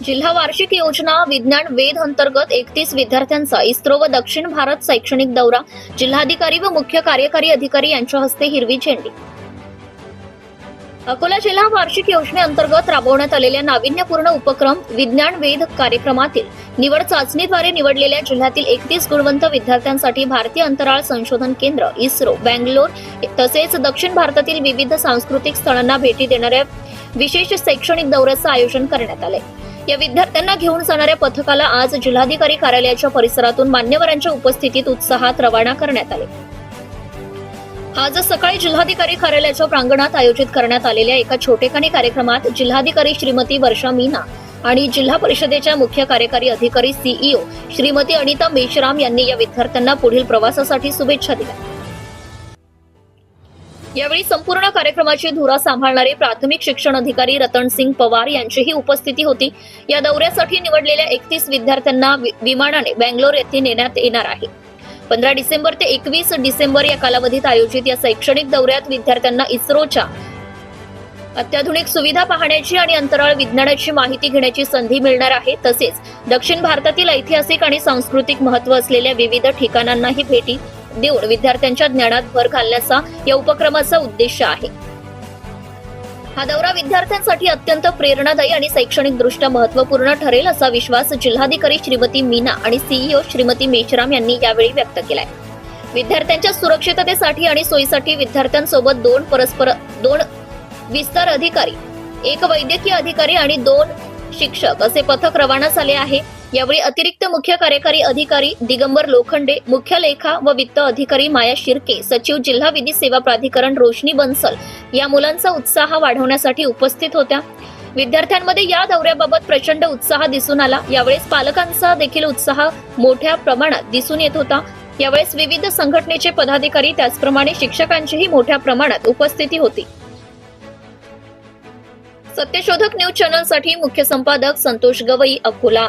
जिल्हा वार्षिक योजना विज्ञान वेध अंतर्गत 31 विद्यार्थ्यांचा इस्रो व दक्षिण भारत शैक्षणिक दौरा, जिल्हाधिकारी व मुख्य कार्यकारी अधिकारी यांच्या हस्ते हिरवी झेंडी. अकोला जिल्हा वार्षिक योजनेअंतर्गत राबवण्यात आलेल्या नाविन्यपूर्ण उपक्रम विज्ञान वेध कार्यक्रमातील निवड चाचणीद्वारे निवडलेल्या जिल्ह्यातील 31 गुणवंत विद्यार्थ्यांसाठी भारतीय अंतराळ संशोधन केंद्र इस्रो बेंगलोर तसेच दक्षिण भारतातील विविध सांस्कृतिक स्थळांना भेटी देणाऱ्या विशेष शैक्षणिक दौऱ्याचं आयोजन करण्यात आले. या विद्यार्थ्यांना घेऊन जाणाऱ्या पथकाला आज जिल्हाधिकारी कार्यालयाच्या परिसरातून मान्यवरांच्या उपस्थितीत उत्साहात रवाना करण्यात आले. आज सकाळी जिल्हाधिकारी कार्यालयाच्या प्रांगणात आयोजित करण्यात आलेल्या एका छोटेखानी कार्यक्रमात जिल्हाधिकारी श्रीमती वर्षा मीना आणि जिल्हा परिषदेच्या मुख्य कार्यकारी अधिकारी सीईओ श्रीमती अनिता मेश्राम यांनी या विद्यार्थ्यांना पुढील प्रवासासाठी शुभेच्छा दिल्या. यावेळी संपूर्ण कार्यक्रमाची धुरा सांभाळणारे प्राथमिक शिक्षण अधिकारी रतनसिंग पवार यांचीही उपस्थिती होती. या दौऱ्यासाठी निवडलेल्या 31 विद्यार्थ्यांना विमानाने बेंगलोर येथे नेण्यात येणार आहे. 15 डिसेंबर ते 21 डिसेंबर या कालावधीत आयोजित या शैक्षणिक दौऱ्यात विद्यार्थ्यांना इस्रोच्या अत्याधुनिक सुविधा पाहण्याची आणि अंतराळ विज्ञानाची माहिती घेण्याची संधी मिळणार आहे. तसेच दक्षिण भारतातील ऐतिहासिक आणि सांस्कृतिक महत्त्व असलेल्या विविध ठिकाणांनाही भेटी देऊन विद्यार्थ्यांच्या ज्ञानात भर घालण्याचा या उपक्रमाचा उद्देश आहे. हा दौरा विद्यार्थ्यांसाठी अत्यंत प्रेरणादायी आणि शैक्षणिकदृष्ट्या महत्त्वपूर्ण ठरेल असा विश्वास जिल्हाधिकारी श्रीमती मीना आणि सीईओ श्रीमती मेश्राम यांनी यावेळी व्यक्त केलाय. विद्यार्थ्यांच्या सुरक्षिततेसाठी आणि सोयीसाठी विद्यार्थ्यांसोबत दोन विस्तार अधिकारी, 1 वैद्यकीय अधिकारी आणि 2 शिक्षक असे पथक रवाना झाले आहे. यावेळी अतिरिक्त मुख्य कार्यकारी अधिकारी दिगंबर लोखंडे, मुख्य लेखा व वित्त अधिकारी माया शिर्के, सचिव जिल्हा विधी सेवा प्राधिकरण रोशनी बन्सल या मुलांचा उत्साह वाढवण्यासाठी उपस्थित होत्या. विद्यार्थ्यांमध्ये या दौऱ्याबाबत प्रचंड उत्साह दिसून आला. यावेळेस पालकांचा देखील उत्साह मोठ्या प्रमाणात दिसून येत होता. यावेळेस विविध संघटनेचे पदाधिकारी त्याचप्रमाणे शिक्षकांचीही मोठ्या प्रमाणात उपस्थिती होती. सत्यशोधक न्यूज चॅनलसाठी मुख्य संपादक संतोष गवई, अकोला.